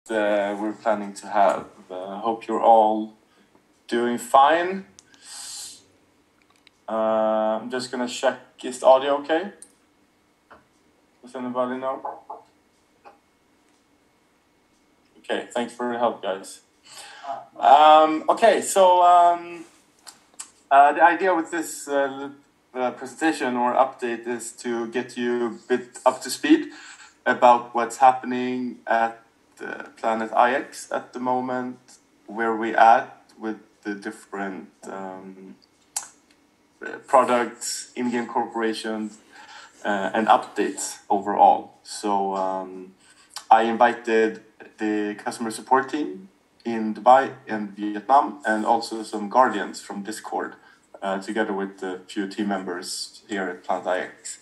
we're planning to have. Hope you're all doing fine. I'm just gonna check, is the audio okay? Does anybody know? Okay, thanks for the help, guys. Okay, so the idea with this presentation or update is to get you a bit up to speed about what's happening at PlanetIx at the moment, where we at with the different products, in-game corporations, and updates overall. So I invited the customer support team in Dubai and Vietnam, and also some guardians from Discord, together with a few team members here at PlanetIx.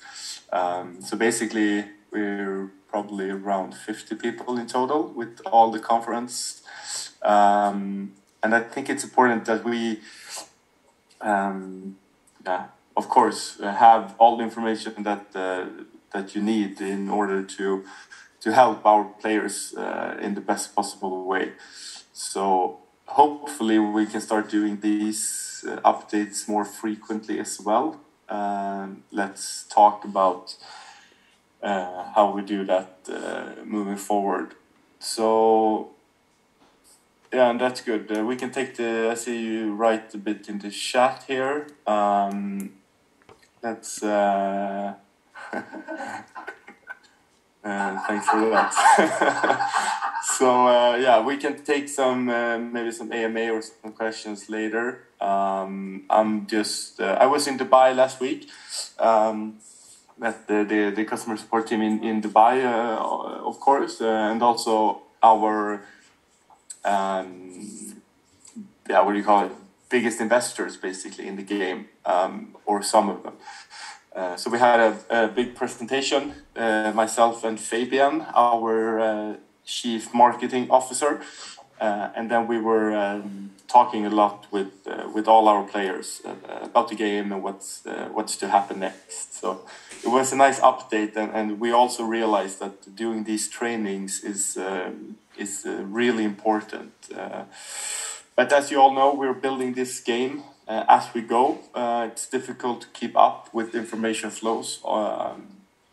So basically, we're probably around 50 people in total with all the conference. And I think it's important that we, of course, have all the information that you need in order to help our players in the best possible way. So hopefully we can start doing these updates more frequently as well. Let's talk about how we do that moving forward. So yeah, and that's good. We can take I see you write a bit in the chat here. Let's thanks for that. So yeah, we can take some maybe some AMA or some questions later. I'm just I was in Dubai last week. Met the customer support team in Dubai, of course, and also our what do you call it? Biggest investors basically in the game, or some of them. So we had a big presentation, myself and Fabian, our chief marketing officer, and then we were talking a lot with all our players about the game and what's to happen next. So it was a nice update, and we also realized that doing these trainings is really important. But as you all know, we're building this game as we go. It's difficult to keep up with information flows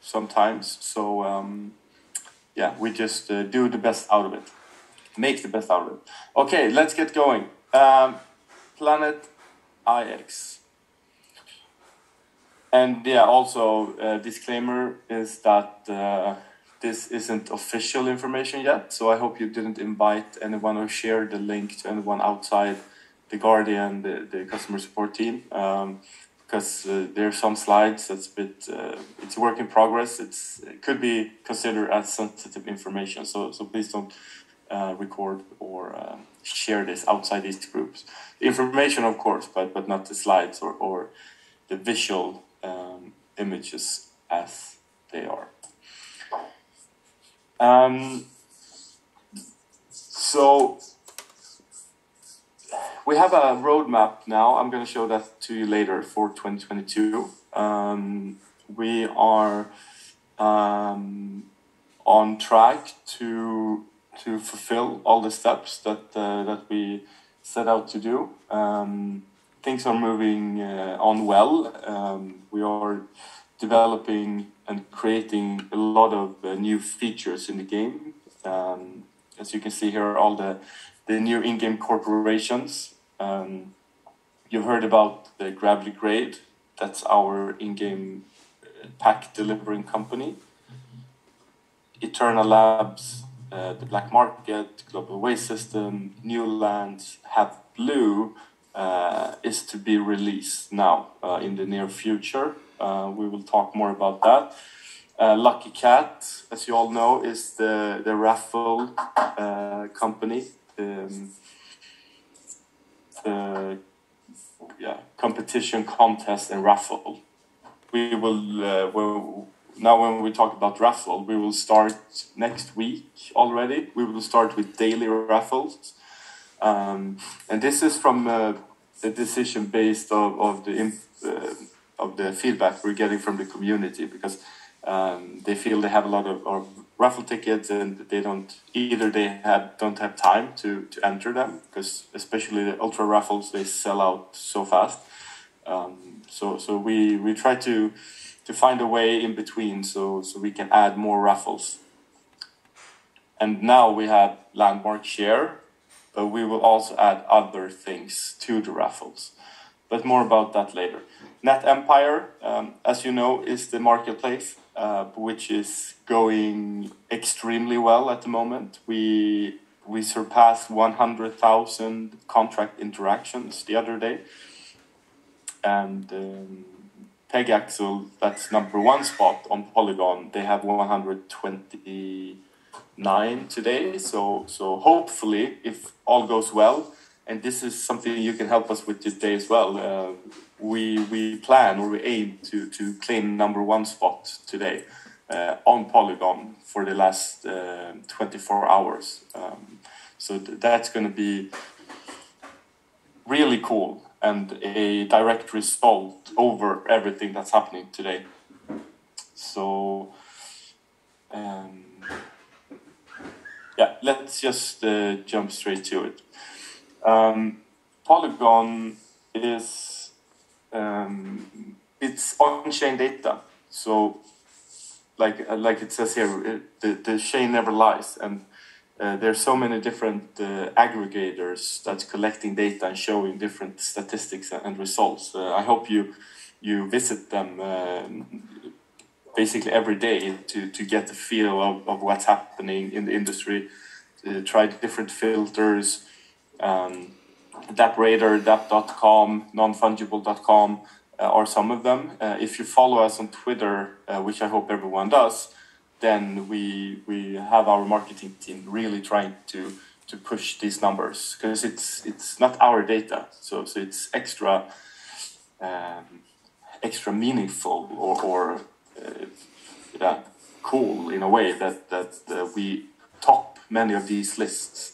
sometimes. So yeah, we just do the best out of it. Make the best out of it. Okay, let's get going. PlanetIx. And yeah, also disclaimer is that this isn't official information yet, so I hope you didn't invite anyone or share the link to anyone outside the Guardian, the customer support team, because there are some slides that's a bit, it's a work in progress. It could be considered as sensitive information, so please don't record or share this outside these groups. The information, of course, but not the slides or the visual images as they are. So we have a roadmap now. I'm going to show that to you later for 2022. We are on track to fulfill all the steps that we set out to do. Things are moving on well. We are developing and creating a lot of new features in the game. As you can see here, all the new in-game corporations. You've heard about the Gravely Grade. That's our in-game pack delivering company. Eternal Labs, the Black Market, Global Waste System, New Lands, Have Blue is to be released now in the near future. We will talk more about that. Lucky Cat, as you all know, is the raffle company. The competition, contest, and raffle. We will now when we talk about raffle, we will start next week already. We will start with daily raffles, and this is from the decision based of the feedback we're getting from the community, because they feel they have a lot of, or raffle tickets, and they don't have time to enter them, because especially the ultra raffles, they sell out so fast. So we try to find a way in between, so we can add more raffles. And now we have landmark share, but we will also add other things to the raffles. But more about that later. Net Empire, as you know, is the marketplace, which is going extremely well at the moment. We surpassed 100,000 contract interactions the other day. And Peg Axel, that's #1 spot on Polygon, they have 129 today. So hopefully, if all goes well, and this is something you can help us with today as well, we plan, or we aim to claim #1 spot today on Polygon for the last 24 hours. So that's going to be really cool, and a direct result over everything that's happening today. So, let's just jump straight to it. Polygon is it's on-chain data. So, like it says here, the chain never lies, and there's so many different aggregators that's collecting data and showing different statistics and results. I hope you visit them basically every day to get the feel of what's happening in the industry. Try different filters, DAppRadar, Dapp.com, nonfungible.com are some of them. If you follow us on Twitter, which I hope everyone does, then we have our marketing team really trying to push these numbers, because it's not our data, so it's extra meaningful or cool in a way that we top many of these lists.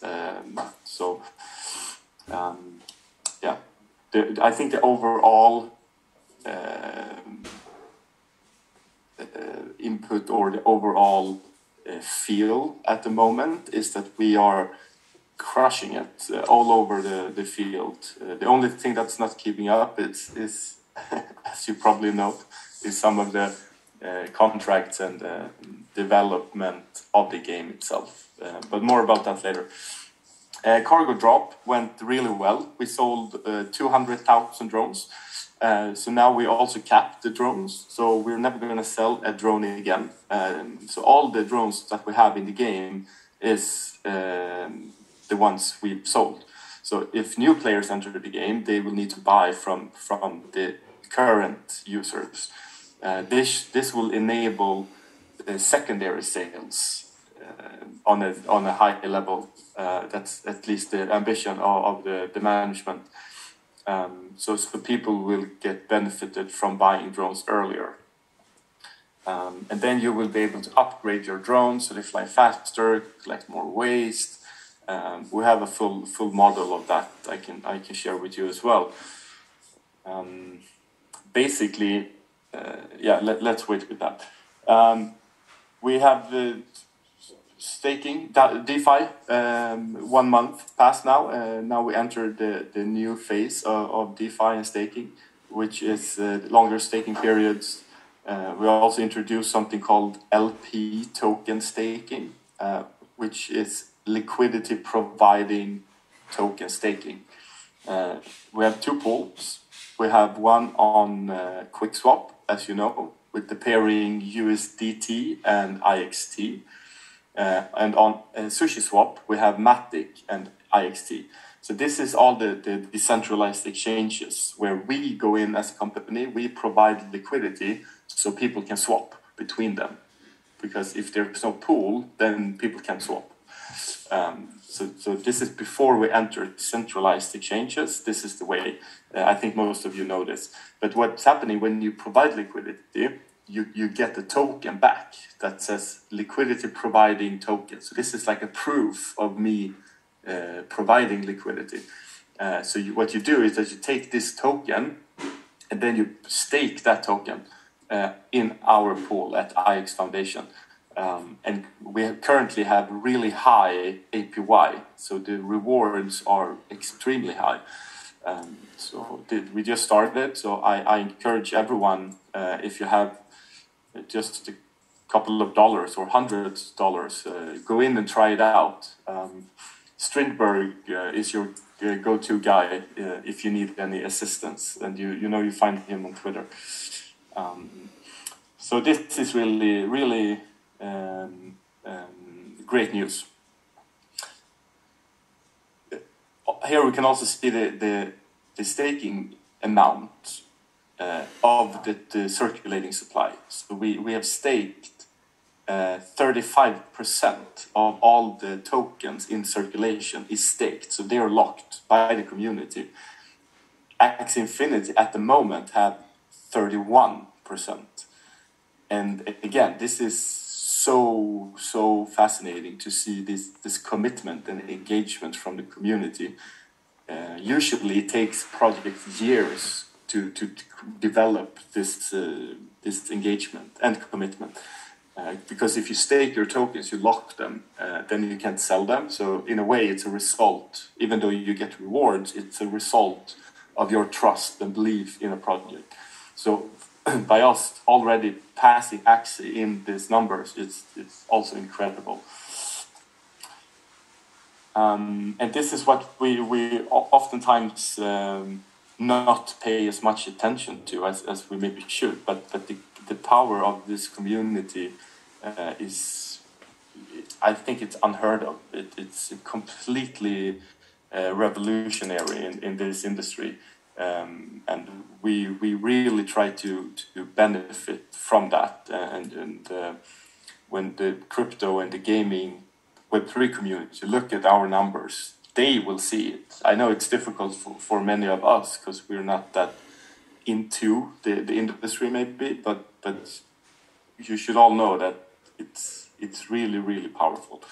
I think the overall input, or the overall feel at the moment, is that we are crushing it all over the field. The only thing that's not keeping up is as you probably know, is some of the contracts and development of the game itself. But more about that later. Cargo drop went really well. We sold 200,000 drones. So now we also capped the drones. So we're never going to sell a drone again. So all the drones that we have in the game is the ones we've sold. So if new players enter the game, they will need to buy from the current users. This will enable secondary sales on a high level. That's at least the ambition of the management. So people will get benefited from buying drones earlier. And then you will be able to upgrade your drones so they fly faster, collect more waste. We have a full model of that I can share with you as well. Basically, let's wait with that. We have staking, DeFi, 1 month past now. Now we enter the new phase of DeFi and staking, which is longer staking periods. We also introduced something called LP token staking, which is liquidity providing token staking. We have 2 pools. We have one on QuickSwap, as you know, with the pairing USDT and IXT. And on SushiSwap, we have Matic and IXT. So this is all the decentralized exchanges where we go in as a company, we provide liquidity so people can swap between them. Because if there's no pool, then people can swap. So this is before we enter decentralized exchanges. This is the way. I think most of you know this. But what's happening when you provide liquidity, you get the token back that says liquidity providing token. So this is like a proof of me providing liquidity. What you do is that you take this token and then you stake that token in our pool at IX Foundation. And we currently have really high APY, so the rewards are extremely high. We just started, so I encourage everyone, if you have just a couple of dollars or hundreds of dollars, go in and try it out. Strindberg is your go-to guy if you need any assistance, and you find him on Twitter. So this is really great news. Here we can also see the staking amount of the circulating supply. So we have staked 35% of all the tokens in circulation is staked, so they are locked by the community. Axie Infinity at the moment have 31%. And again, this is so fascinating to see this commitment and engagement from the community. Usually it takes projects years to develop this engagement and commitment. Because if you stake your tokens, you lock them, then you can't sell them. So in a way, it's a result. Even though you get rewards, it's a result of your trust and belief in a project. So by us already passing Axie in these numbers, it's also incredible. And this is what we oftentimes not pay as much attention to as we maybe should. But the power of this community is, I think it's unheard of. It's completely revolutionary in this industry. And we really try to benefit from that. And when the crypto and the gaming Web3 community look at our numbers, they will see it. I know it's difficult for many of us because we're not that into the industry maybe, but you should all know that it's really powerful.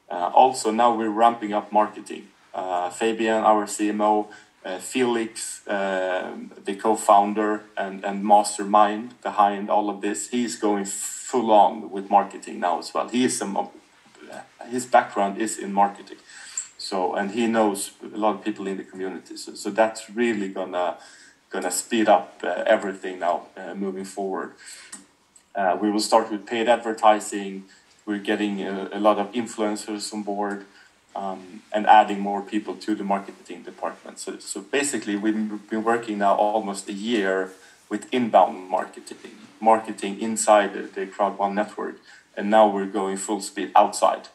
Also, now we're ramping up marketing. Fabian, our CMO, Felix, the co-founder and mastermind behind all of this, he's going full on with marketing now as well. His background is in marketing, and he knows a lot of people in the community. So that's really gonna speed up everything now moving forward. We will start with paid advertising. We're getting a lot of influencers on board. And adding more people to the marketing department. So basically, we've been working now almost a year with inbound marketing inside the Crowd1 network, and now we're going full speed outside.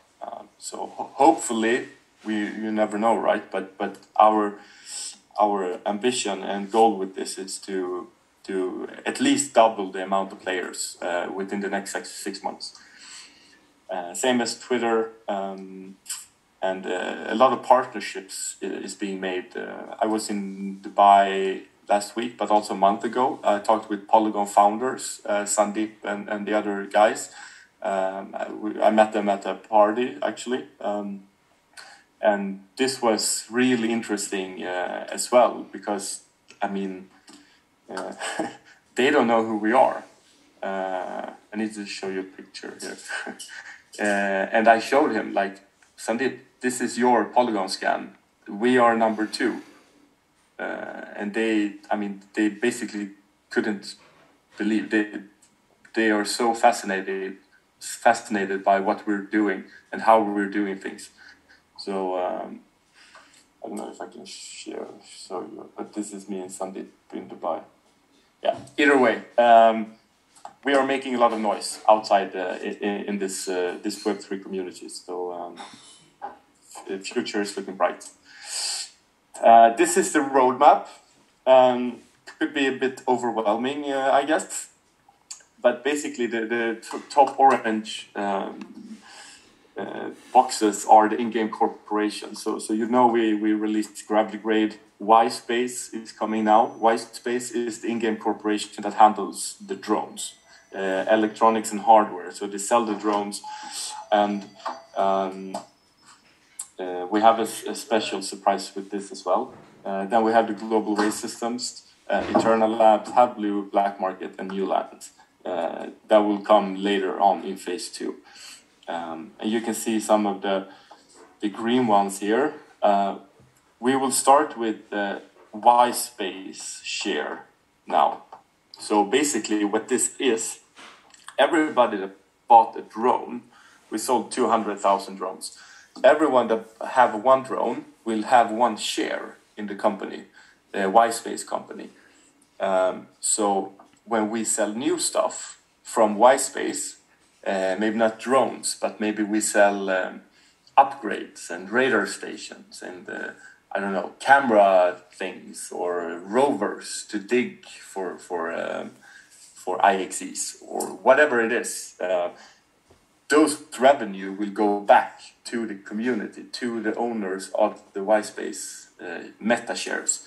So hopefully, you never know, right? But our ambition and goal with this is to at least double the amount of players within the next 6 months. Same as Twitter. And a lot of partnerships is being made. I was in Dubai last week, but also a month ago. I talked with Polygon founders, Sandeep and the other guys. I met them at a party, actually. And this was really interesting as well, because, I mean, they don't know who we are. I need to show you a picture here. And I showed him, like, Sandeep, this is your Polygon scan. We are number 2. And they basically couldn't believe. They are so fascinated by what we're doing and how we're doing things. So I don't know if I can show you, but this is me and Sandeep in Dubai. Yeah. Either way, we are making a lot of noise outside in this Web3 community. So. The future is looking bright. This is the roadmap. Could be a bit overwhelming, I guess. But basically, the top orange boxes are the in-game corporations. So we released Gravity Grade. Y-Space is coming now. Y-Space is the in-game corporation that handles the drones, electronics and hardware. So they sell the drones, and we have a special surprise with this as well. Then we have the Global Waste Systems, Eternal Labs, Have Blue, Black Market, and New Lands. that will come later on in phase 2. And you can see some of the green ones here. We will start with the Y-Space share now. So basically what this is, everybody that bought a drone, we sold 200,000 drones. Everyone that have one drone will have one share in the company, the Y-Space company. So when we sell new stuff from Y-Space, maybe not drones, but maybe we sell upgrades and radar stations and I don't know, camera things or rovers to dig for IXEs or whatever it is. Those revenue will go back to the community, to the owners of the Y-Space meta shares.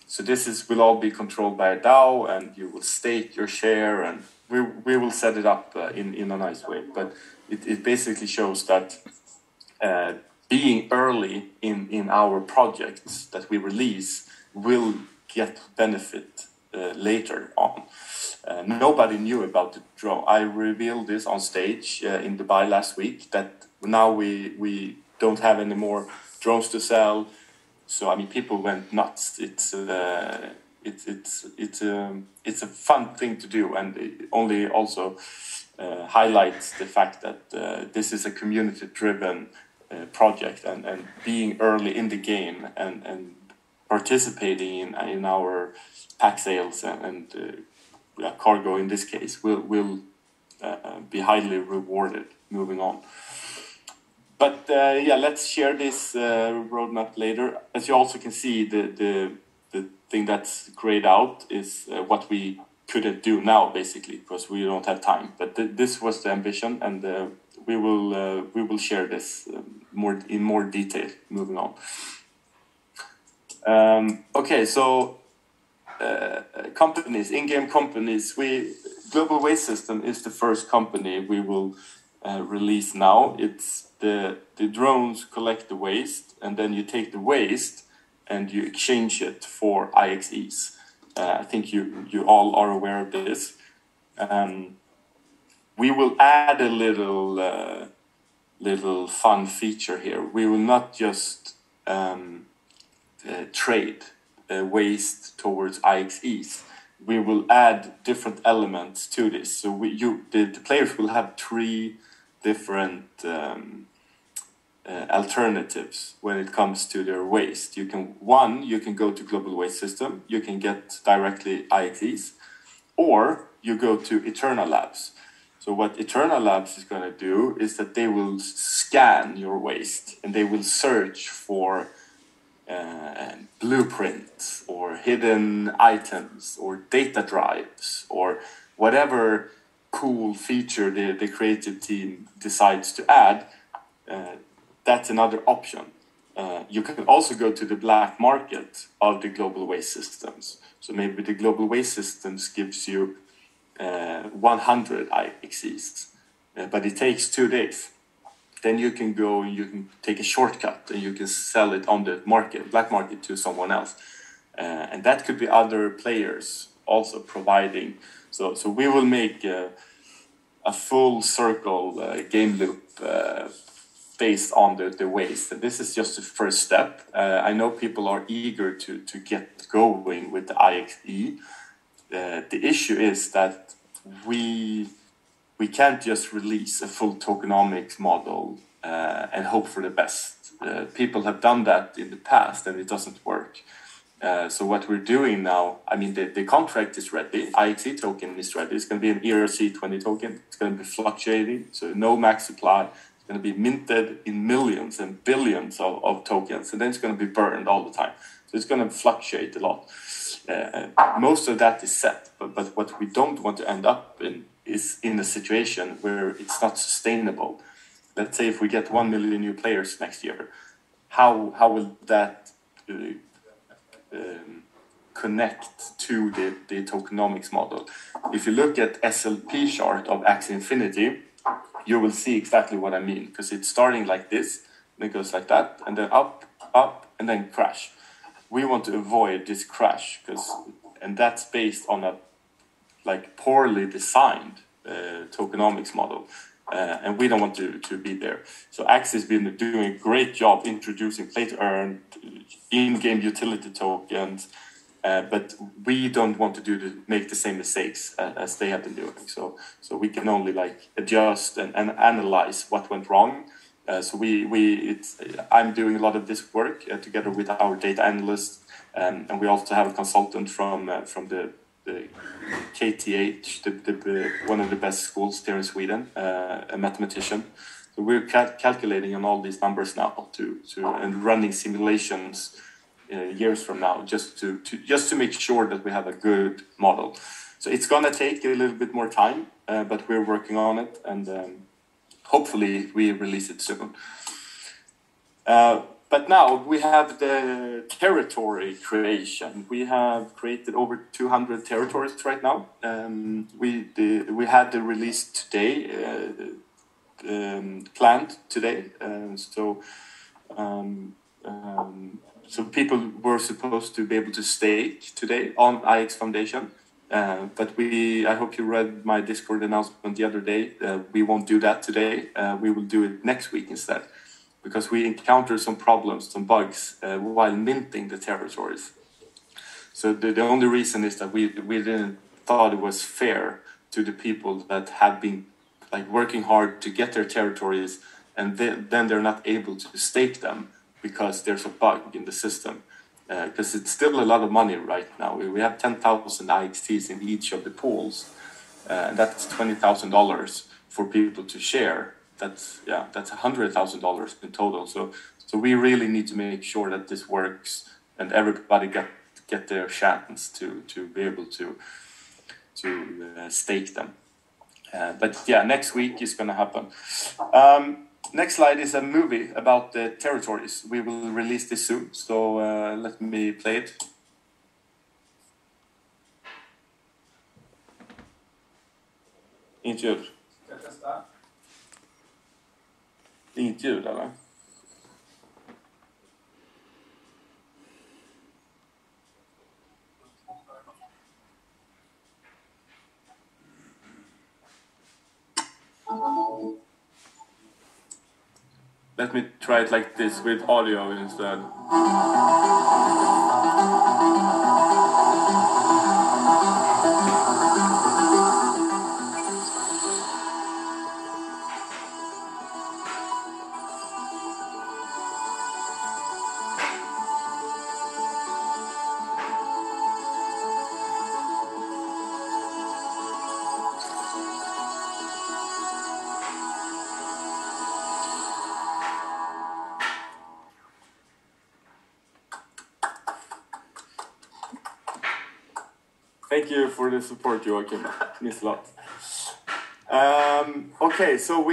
So this will all be controlled by a DAO, and you will stake your share, and we will set it up in a nice way. But it basically shows that being early in our projects that we release will get benefit later on. Nobody knew about the drone. I revealed this on stage in Dubai last week, that now we don't have any more drones to sell. So I mean, people went nuts. It's a fun thing to do, and it only also highlights the fact that this is a community-driven project, and being early in the game and participating in our pack sales and cargo in this case will be highly rewarded moving on. But let's share this roadmap later. As you also can see, the thing that's grayed out is what we couldn't do now, basically, because we don't have time. But this was the ambition, and we will share this in more detail moving on. Okay, so companies, in-game companies. Global Waste System is the first company we will release now. It's the drones collect the waste, and then you take the waste and you exchange it for IXEs. I think you all are aware of this. We will add a little fun feature here. We will not just trade waste towards IXEs. We will add different elements to this. So the players will have 3 different alternatives when it comes to their waste. You can go to Global Waste System. You can get directly IXEs, or you go to Eternal Labs. So what Eternal Labs is going to do is that they will scan your waste, and they will search for blueprints or hidden items or data drives or whatever cool feature the creative team decides to add. That's another option. You can also go to the black market of the Global Waste Systems. So maybe the Global Waste Systems gives you 100 IXEs, but it takes 2 days. Then you can go and you can take a shortcut and you can sell it on the black market, to someone else. And that could be other players also providing. So we will make a full circle game loop based on the waste. And this is just the first step. I know people are eager to get going with the IXE. The issue is that we can't just release a full tokenomics model and hope for the best. People have done that in the past and it doesn't work. So what we're doing now, I mean, the contract is ready. IXE token is ready. It's going to be an ERC20 token. It's going to be fluctuating, so no max supply. It's going to be minted in millions and billions of tokens, and then it's going to be burned all the time. So it's going to fluctuate a lot. Most of that is set, but what we don't want to end up in is in a situation where it's not sustainable. Let's say if we get 1 million new players next year, how will that connect to the tokenomics model? If you look at SLP chart of Axie Infinity, you will see exactly what I mean, because it's starting like this, and it goes like that, and then up, and then crash. We want to avoid this crash, and that's based on a like poorly designed tokenomics model. And we don't want to be there. So Axe has been doing a great job introducing play to earn, in-game utility tokens, but we don't want to make the same mistakes as they have been doing. So we can only like adjust and analyze what went wrong. I'm doing a lot of this work together with our data analysts, and we also have a consultant from the KTH, one of the best schools there in Sweden, a mathematician. So we're calculating on all these numbers now and running simulations years from now, just to make sure that we have a good model. So it's gonna take a little bit more time, but we're working on it, and hopefully we release it soon. But now we have the territory creation. We have created over 200 territories right now. We had the release today, planned today. So people were supposed to be able to stake today on IX Foundation. But I hope you read my Discord announcement the other day. We won't do that today. We will do it next week instead, because we encountered some problems, some bugs while minting the territories. So the only reason is that we didn't thought it was fair to the people that have been like working hard to get their territories, and then they're not able to stake them because there's a bug in the system. Because it's still a lot of money right now. We have 10,000 IXTs in each of the pools, and that's $20,000 for people to share. That's $100,000 in total. So we really need to make sure that this works and everybody get their chance to be able to stake them. But yeah, next week is going to happen. Next slide is a movie about the territories. We will release this soon. So let me play it. Inget ljud. Ska jag testa? Inget ljud, eller? Let me try it like this with audio instead. Thank you for the support, Joachim. Means a lot. Okay, so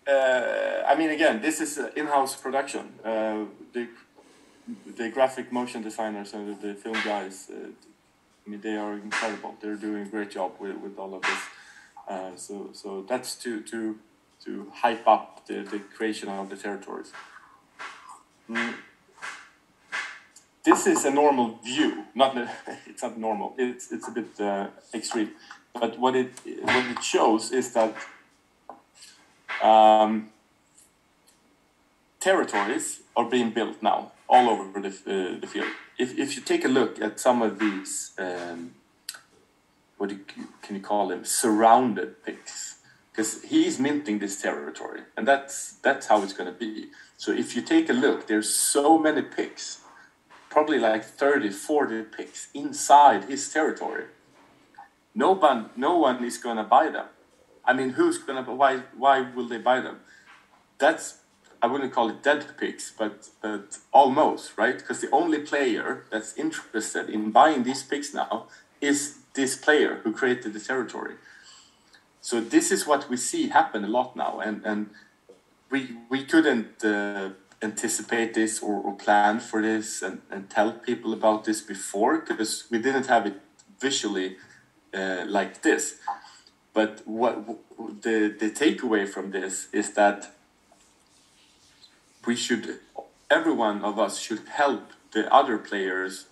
again, this is an in-house production. The graphic motion designers and the film guys, they are incredible. They're doing a great job with all of this. So that's to hype up the creation of the territories. This is a normal view. It's not normal. It's a bit extreme. But what it shows is that territories are being built now all over the field. If you take a look at some of these, can you call them, surrounded picks? Because he's minting this territory, and that's how it's going to be. So if you take a look, there's so many picks. Probably like 30, 40 picks inside his territory. No one is going to buy them. I mean, who's going to buy? Why will they buy them? I wouldn't call it dead picks, but almost, right? Because the only player that's interested in buying these picks now is this player who created the territory. So this is what we see happen a lot now, and we couldn't anticipate this or plan for this and tell people about this before, because we didn't have it visually like this. But what the takeaway from this is that every one of us should help the other players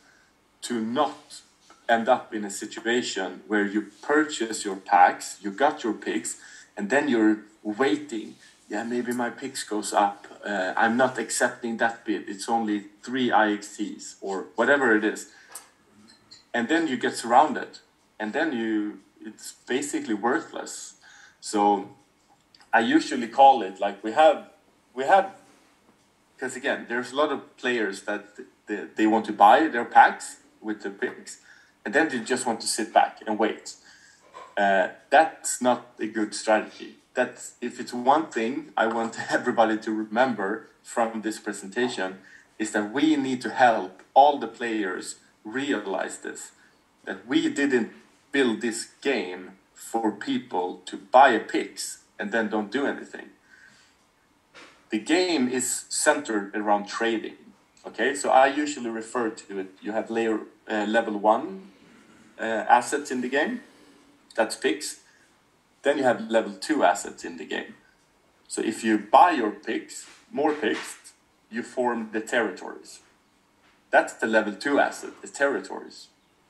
to not end up in a situation where you purchase your packs, you got your picks, and then you're waiting. Yeah, maybe my picks goes up. I'm not accepting that bid. It's only 3 IXTs or whatever it is. And then you get surrounded, and then it's basically worthless. So I usually call it like we have, because again, there's a lot of players that they want to buy their packs with the picks, and then they just want to sit back and wait. That's not a good strategy. That's, if it's one thing I want everybody to remember from this presentation, is that we need to help all the players realize this, that we didn't build this game for people to buy a picks and then don't do anything. The game is centered around trading. Okay, so I usually refer to it, you have level 1 assets in the game, that's picks. Then you have level 2 assets in the game. So if you buy your picks, more picks, you form the territories. That's the level 2 asset, the territories.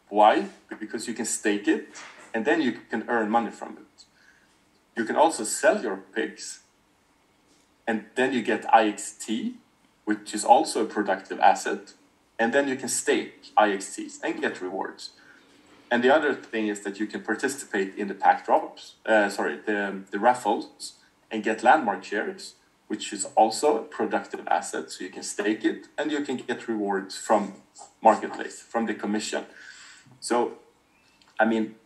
Why? Because you can stake it, and then you can earn money from it. You can also sell your picks, and then you get IXT, which is also a productive asset, and then you can stake IXTs and get rewards. And the other thing is that you can participate in the pack drops, the raffles, and get landmark shares, which is also a productive asset. So you can stake it, and you can get rewards from marketplace, from the commission. So, I mean,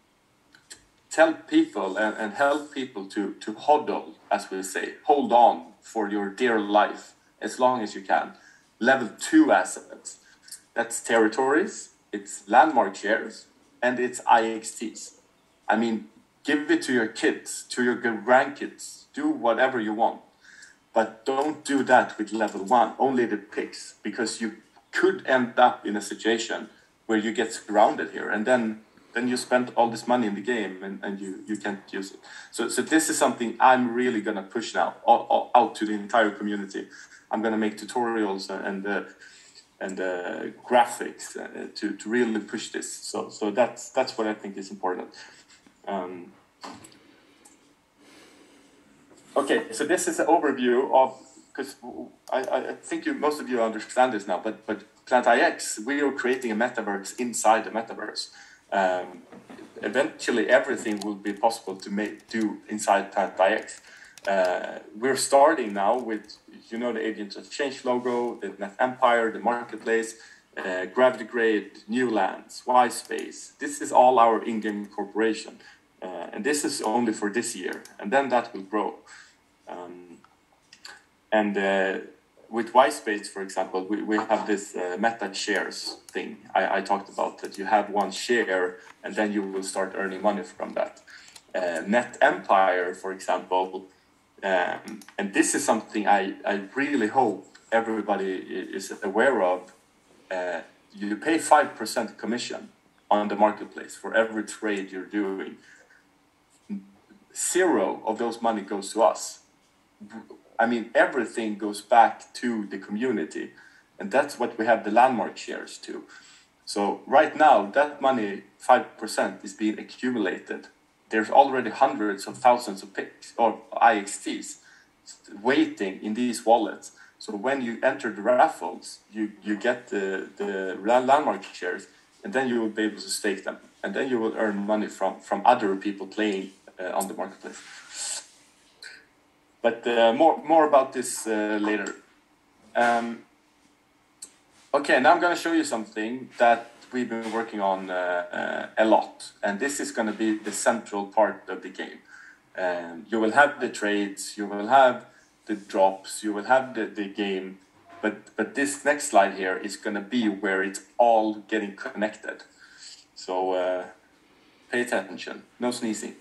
tell people and help people to hodl, as we say, hold on for your dear life as long as you can. Level 2 assets, that's territories, it's landmark shares, and it's IXTs. I mean, give it to your kids, to your grandkids, do whatever you want. But don't do that with level 1, only the picks, because you could end up in a situation where you get surrounded here, and then you spend all this money in the game and you can't use it. So this is something I'm really gonna push now out to the entire community. I'm gonna make tutorials and graphics to really push this. So that's what I think is important. Okay, so this is an overview of, because I think most of you understand this now, but PlanetIx, we are creating a metaverse inside the metaverse. Eventually, everything will be possible to do inside PlanetIx. We're starting now with, the Agent of Change logo, the Net Empire, the marketplace, Gravity Grade, New Lands, Y Space. This is all our in-game incorporation. And this is only for this year, and then that will grow. With Y Space, for example, we have this meta shares thing I talked about, that you have one share and then you will start earning money from that. Net Empire, for example, and this is something I really hope everybody is aware of. You pay 5% commission on the marketplace for every trade you're doing. 0 of those money goes to us. I mean, everything goes back to the community, and that's what we have the landmark shares to. So right now, that money, 5%, is being accumulated. There's already hundreds of thousands of picks or IXTs waiting in these wallets. So when you enter the raffles, you get the landmark shares, and then you will be able to stake them, and then you will earn money from other people playing on the marketplace. But more about this later. Okay, now I'm going to show you something that we've been working on a lot. And this is going to be the central part of the game. You will have the trades, you will have the drops, you will have the game. But this next slide here is going to be where it's all getting connected. So pay attention, no sneezing.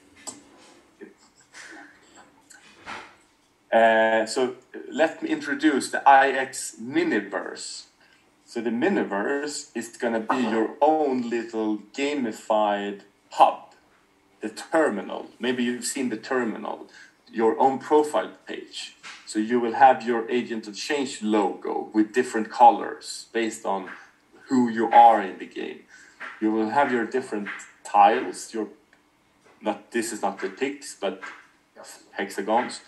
So let me introduce the IX Miniverse. So the Miniverse is going to be your own little gamified hub, the terminal. Maybe you've seen the terminal, your own profile page. So you will have your Agent of Change logo with different colors based on who you are in the game. you will have your different tiles. This is not the pix, but hexagons,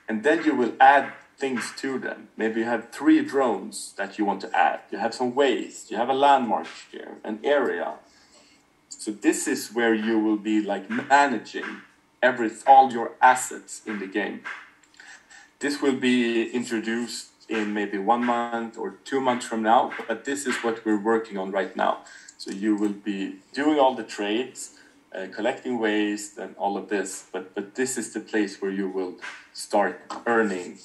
and then you will add things to them. Maybe you have 3 drones that you want to add. You have some waste. You have a landmark here, an area. So this is where you will be like managing all your assets in the game. This will be introduced in maybe 1 month or 2 months from now, but this is what we're working on right now. So you will be doing all the trades, collecting waste and all of this, but this is the place where you will start earning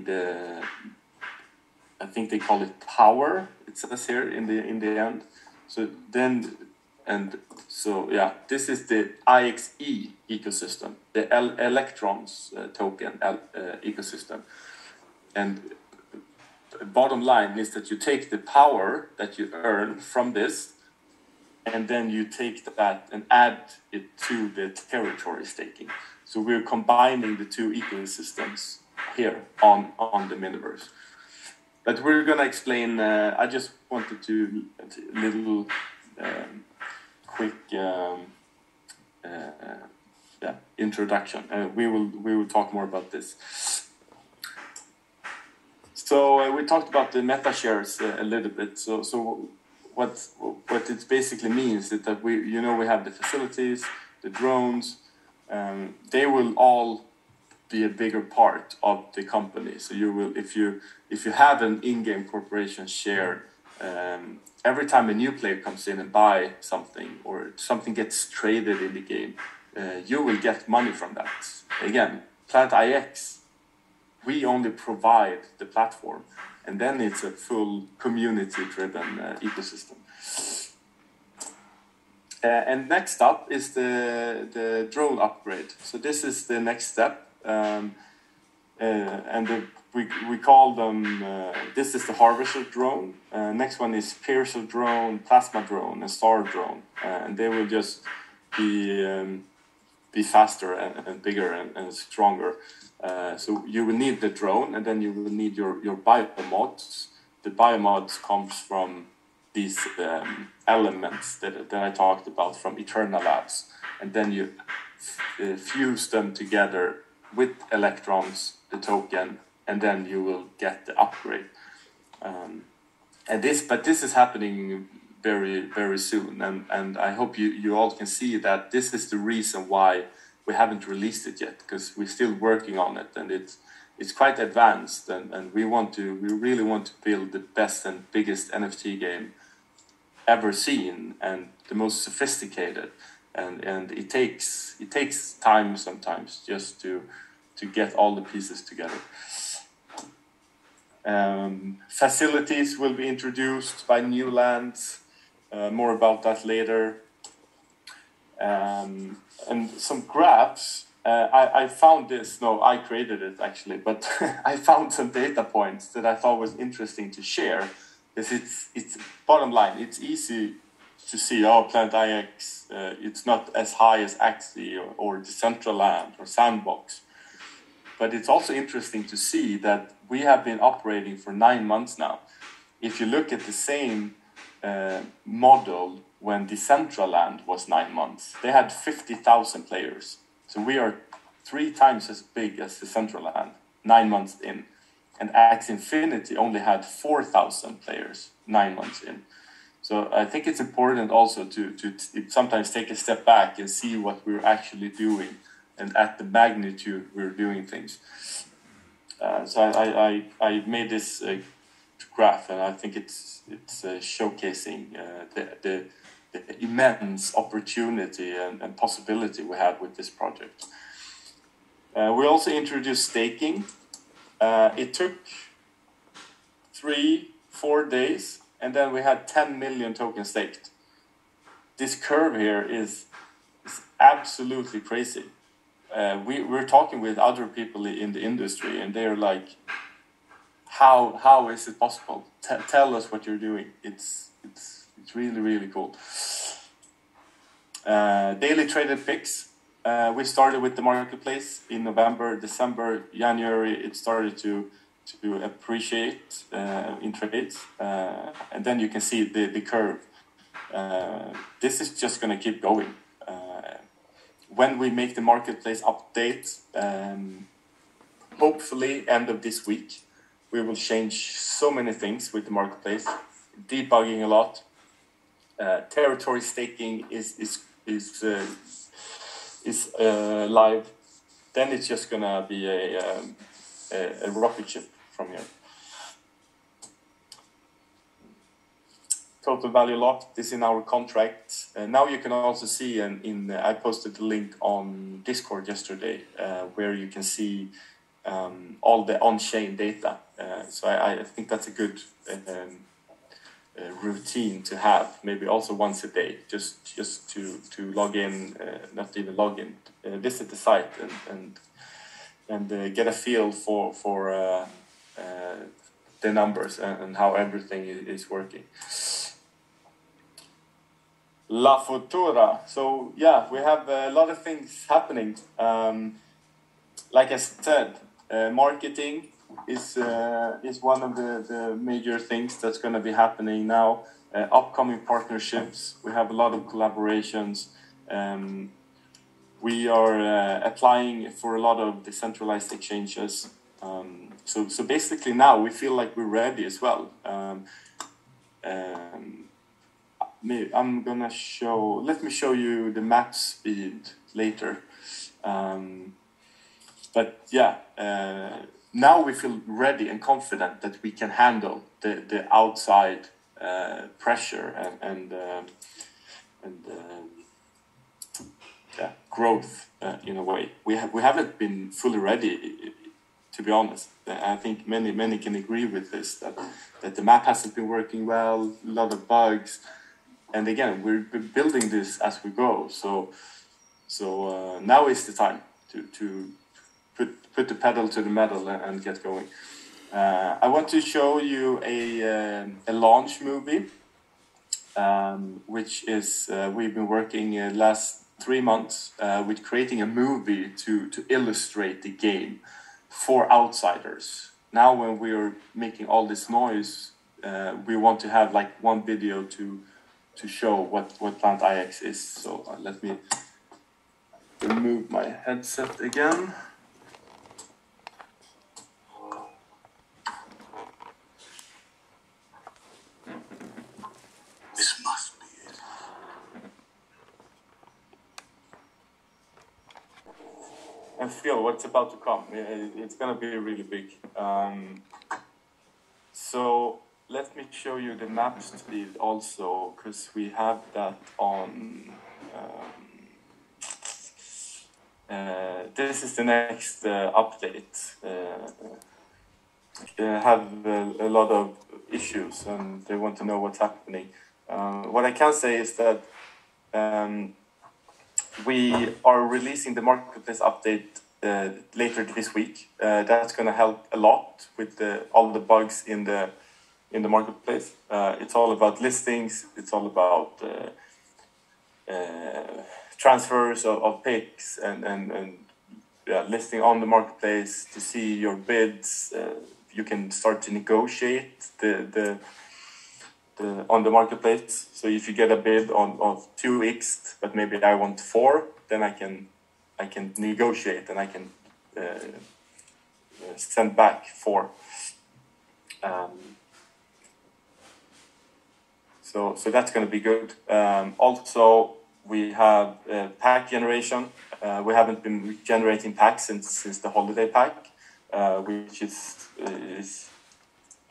the, I think they call it power. It says here in the end. So then, and so yeah, this is the IXE ecosystem, the electrons token ecosystem, and bottom line is that you take the power that you earn from this, and then you take that and add it to the territory staking. So we're combining the 2 ecosystems here on the Miniverse. But we're gonna explain. I just wanted to little quick introduction. We will talk more about this. So we talked about the meta shares a little bit. So what it basically means is that we have the facilities, the drones. They will all be a bigger part of the company. So you will, if you have an in-game corporation share, every time a new player comes in and buy something or something gets traded in the game, you will get money from that. Again, PlanetIx, we only provide the platform, and then it's a full community-driven ecosystem. And next up is the drone upgrade. So this is the next step. We call them, this is the harvester drone. Next one is piercer drone, plasma drone, and star drone. And they will just be faster and bigger and stronger. So you will need the drone, and then you will need your biomods. The biomods comes from these elements that I talked about from Eternal Labs. And then you fuse them together with electrons, the token, and then you will get the upgrade. But this is happening very, very soon, and I hope you all can see that this is the reason why we haven't released it yet, because we're still working on it, and it's quite advanced, and we really want to build the best and biggest NFT game ever seen, and the most sophisticated, and it takes time sometimes just to get all the pieces together. Facilities will be introduced by new lands. More about that later. And some graphs. I found this. No, I created it actually, but I found some data points that I thought was interesting to share. Because it's bottom line. It's easy to see. PlanetIx. It's not as high as Axie or Decentraland or Sandbox. But it's also interesting to see that we have been operating for 9 months now. If you look at the same model when Decentraland was 9 months, they had 50,000 players. So we are 3 times as big as Decentraland 9 months in. And Axie Infinity only had 4,000 players 9 months in. So I think it's important also to sometimes take a step back and see what we're actually doing and at the magnitude we're doing things. So I made this graph, and I think it's showcasing the immense opportunity and possibility we have with this project. We also introduced staking. It took 3-4 days, and then we had 10 million tokens staked. This curve here is absolutely crazy. We're talking with other people in the industry, and they're like, how is it possible? Tell us what you're doing. It's really, really cool. Daily traded picks. We started with the marketplace in November, December, January. It started to appreciate in trades, and then you can see the curve. This is just going to keep going. When we make the marketplace update, hopefully end of this week, we will change so many things with the marketplace, debugging a lot. Territory staking is live. Then it's just gonna be a rocket ship from here. Total value locked is in our contract. Now you can also see, I posted the link on Discord yesterday, where you can see all the on-chain data. So I think that's a good routine to have, maybe also once a day, just to log in, not even log in, visit the site and get a feel for the numbers and how everything is working. La Futura. So yeah, we have a lot of things happening. Like I said, marketing is one of the major things that's going to be happening now. Upcoming partnerships. We have a lot of collaborations. We are applying for a lot of decentralized exchanges. So basically now we feel like we're ready as well. I'm gonna let me show you the map speed later. But yeah, now we feel ready and confident that we can handle the outside pressure and growth in a way. We haven't been fully ready, to be honest. I think many can agree with this, that the map hasn't been working well, a lot of bugs. And again, we're building this as we go. So now is the time to put the pedal to the metal and get going. I want to show you a launch movie, which is we've been working last 3 months with creating a movie to illustrate the game for outsiders. Now, when we're making all this noise, we want to have like one video to show what PlanetIx is. So let me remove my headset again. This must be it. And feel what's about to come. It's gonna be really big. So let me show you the map speed also, because we have that on. This is the next update. Have a lot of issues and they want to know what's happening. What I can say is that we are releasing the marketplace update later this week. That's going to help a lot with all the bugs in the marketplace. It's all about listings. It's all about transfers of picks and listing on the marketplace to see your bids. You can start to negotiate on the marketplace. So if you get a bid of 2x, but maybe I want 4, then I can negotiate and I can send back 4. So that's going to be good. Also, we have pack generation. We haven't been generating packs since the holiday pack, which is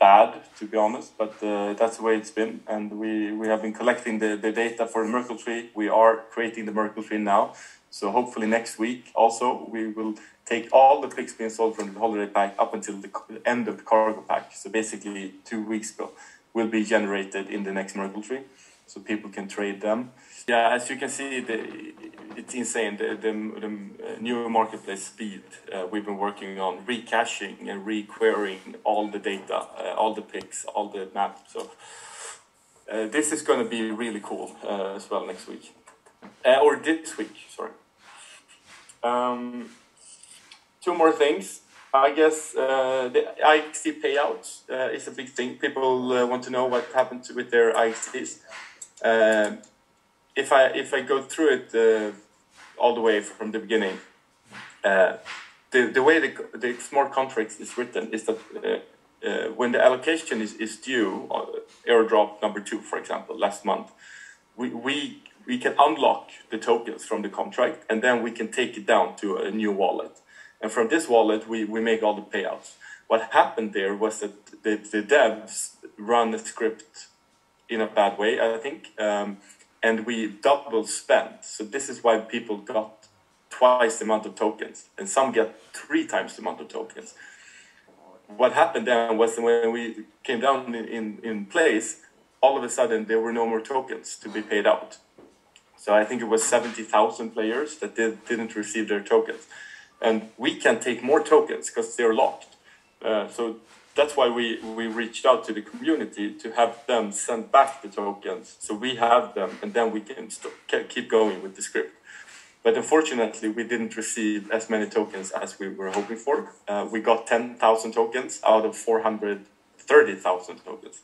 bad, to be honest, but that's the way it's been. And we have been collecting the data for the Merkle tree. We are creating the Merkle tree now. So hopefully next week also we will take all the picks being sold from the holiday pack up until the end of the cargo pack. So basically 2 weeks ago will be generated in the next Merkle tree, so people can trade them. Yeah, as you can see, it's insane, the new marketplace speed. We've been working on recaching and re-querying all the data, all the picks, all the maps. So this is going to be really cool as well next week. Or this week, sorry. 2 more things. I guess the IXT payouts is a big thing. People want to know what happened with their IXTs. If I go through it all the way from the beginning, the way the smart contracts is written is that when the allocation is due, airdrop number 2, for example, last month, we can unlock the tokens from the contract, and then we can take it down to a new wallet. And from this wallet, we make all the payouts. What happened there was that the devs run the script in a bad way, I think, and we double spent. So this is why people got twice the amount of tokens, and some get 3 times the amount of tokens. What happened then was when we came down in place, all of a sudden there were no more tokens to be paid out. So I think it was 70,000 players that didn't receive their tokens. And we can take more tokens because they're locked. So that's why we reached out to the community to have them send back the tokens. So we have them, and then we can keep going with the script. But unfortunately, we didn't receive as many tokens as we were hoping for. We got 10,000 tokens out of 430,000 tokens.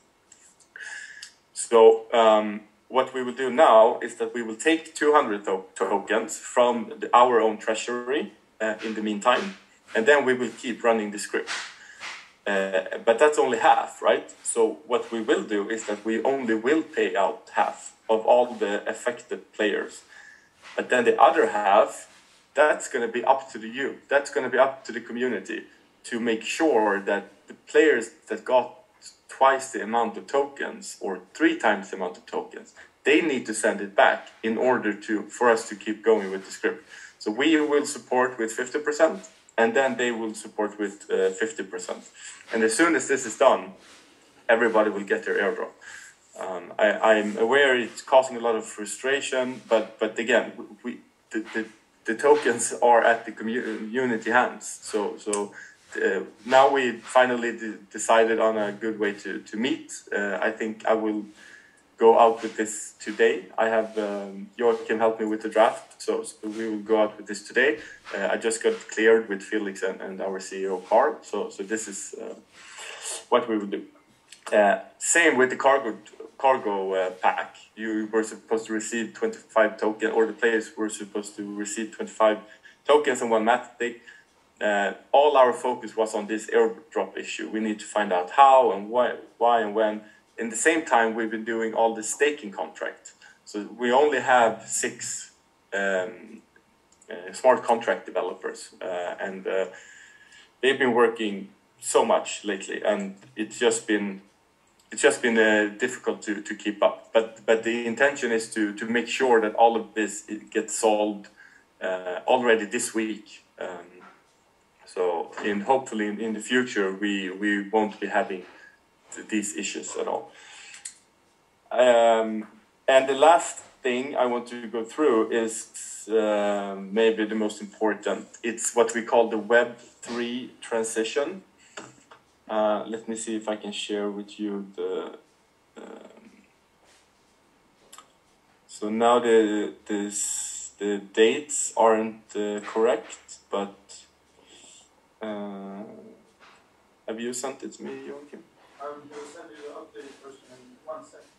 So what we will do now is that we will take 200 tokens from our own treasury in the meantime, and then we will keep running the script. But that's only half, right? So what we will do is that we only will pay out half of all the affected players. But then the other half, that's going to be up to you. That's going to be up to the community to make sure that the players that got twice the amount of tokens or 3 times the amount of tokens, they need to send it back in order for us to keep going with the script. So we will support with 50%, and then they will support with 50%. And as soon as this is done, everybody will get their airdrop. I'm aware it's causing a lot of frustration, but again, the tokens are at the community hands. So now we finally decided on a good way to meet. I think I will go out with this today. I have Joachim help me with the draft, so we will go out with this today. I just got cleared with Felix and our CEO Carl, so this is what we will do. Same with the cargo pack. You were supposed to receive 25 tokens, or the players were supposed to receive 25 tokens and 1 matic. All our focus was on this airdrop issue. We need to find out how and why and when. In the same time, we've been doing all the staking contract. So we only have 6 smart contract developers, and they've been working so much lately, and it's just been difficult to keep up. But the intention is to make sure that all of this gets solved already this week. So hopefully in the future we won't be having these issues at all. And the last thing I want to go through is maybe the most important. It's what we call the Web3 transition. Let me see if I can share with you the. So now the dates aren't correct, but have you sent it to me, Joachim? I will send you the updated version in 1 second.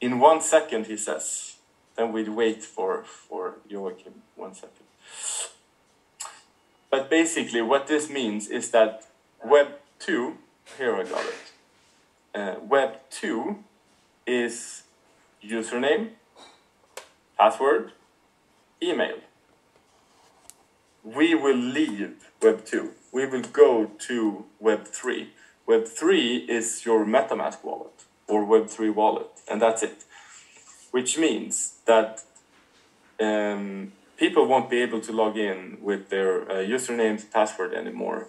In 1 second, he says. Then we'd wait for Joachim 1 second. But basically, what this means is that Web 2, here I got it. Web 2 is username, password, email. We will leave Web 2. We will go to Web 3. Web 3 is your MetaMask wallet or Web 3 wallet, and that's it. Which means that people won't be able to log in with their usernames, password anymore.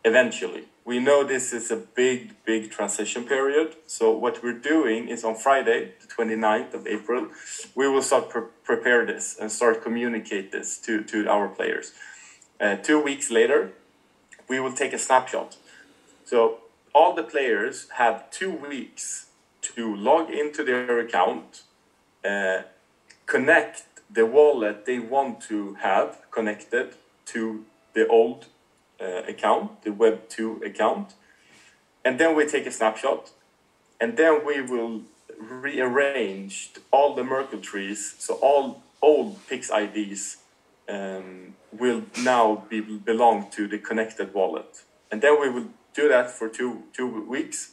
Eventually, we know this is a big transition period. So what we're doing is on Friday, the 29th of April, we will start prepare this and start communicate this to our players. 2 weeks later, we will take a snapshot. So all the players have 2 weeks to log into their account, connect the wallet they want to have connected to the old account, the Web 2 account, and then we take a snapshot, and then we will rearrange all the Merkle trees, so all old Pix IDs will now belong to the connected wallet. And then we will do that for two weeks,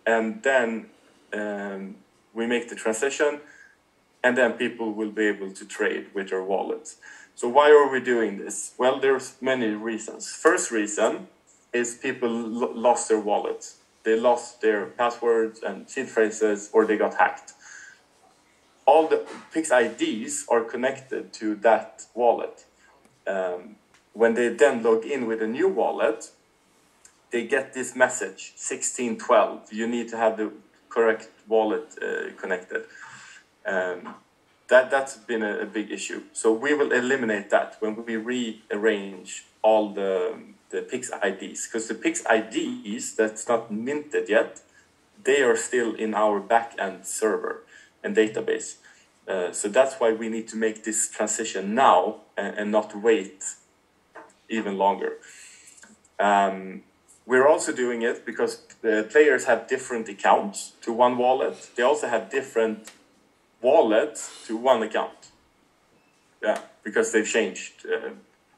and then we make the transition, and then people will be able to trade with their wallets. So why are we doing this? Well, there's many reasons. First reason is people lost their wallets. They lost their passwords and seed phrases, or they got hacked. All the Pix IDs are connected to that wallet. When they then log in with a new wallet, they get this message, 1612. You need to have the correct wallet connected. That's been a big issue. So we will eliminate that when we rearrange all the Pix IDs. Because the Pix IDs that's not minted yet, they are still in our backend server and database. So that's why we need to make this transition now and not wait even longer. We're also doing it because the players have different accounts to one wallet. They also have different wallets to one account. Yeah, because they've changed.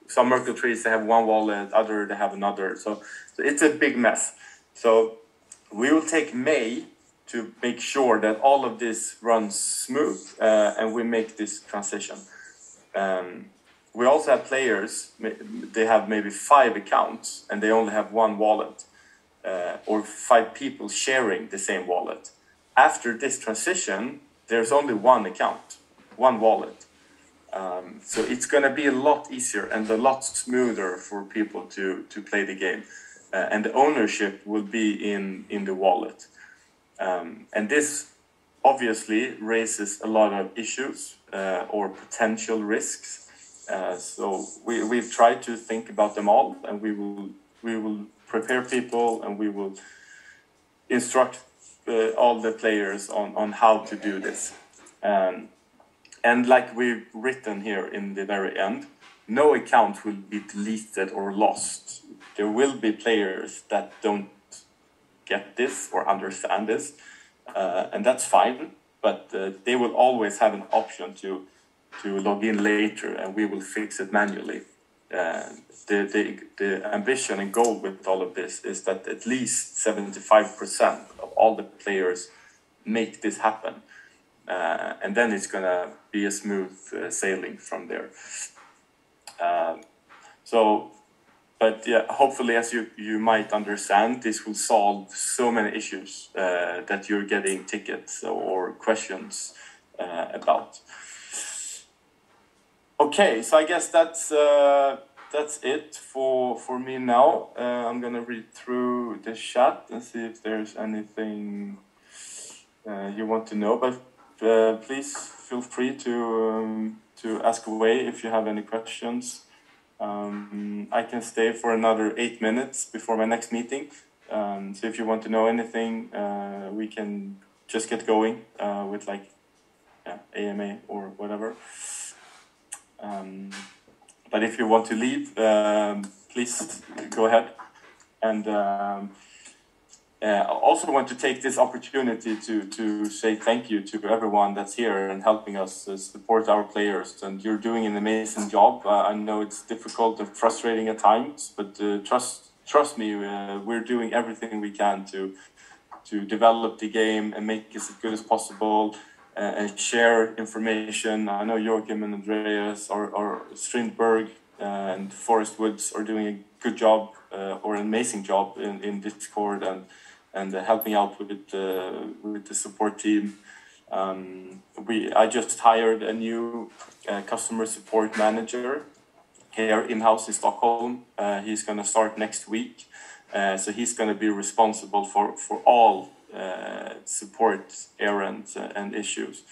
Some Merkle trees, they have one wallet, other they have another. So it's a big mess. So we will take May to make sure that all of this runs smooth and we make this transition. We also have players, they have maybe 5 accounts and they only have one wallet, or 5 people sharing the same wallet. After this transition, there's only one account, one wallet. So it's going to be a lot easier and a lot smoother for people to play the game. And the ownership will be in the wallet. And this obviously raises a lot of issues or potential risks. So we've tried to think about them all, and we will prepare people, and we will instruct all the players on how to do this. And like we've written here in the very end, no account will be deleted or lost. There will be players that don't get this or understand this, and that's fine, but they will always have an option to log in later, and we will fix it manually. The ambition and goal with all of this is that at least 75% of all the players make this happen. And then it's going to be a smooth sailing from there. But yeah, hopefully, as you might understand, this will solve so many issues that you're getting tickets or questions about. Okay, so I guess that's it for me now. I'm gonna read through the chat and see if there's anything you want to know. But please feel free to ask away if you have any questions. I can stay for another 8 minutes before my next meeting. So if you want to know anything, we can just get going with like AMA or whatever. But if you want to leave, please go ahead. And I also want to take this opportunity to say thank you to everyone that's here and helping us support our players. And you're doing an amazing job. I know it's difficult and frustrating at times, but trust me, we're doing everything we can to develop the game and make it as good as possible. And share information. I know Joachim and Andreas or Strindberg and Forest Woods are doing a good job or an amazing job in Discord and helping out with the support team. I just hired a new customer support manager here in-house in Stockholm. He's going to start next week. So he's going to be responsible for all support errands and issues.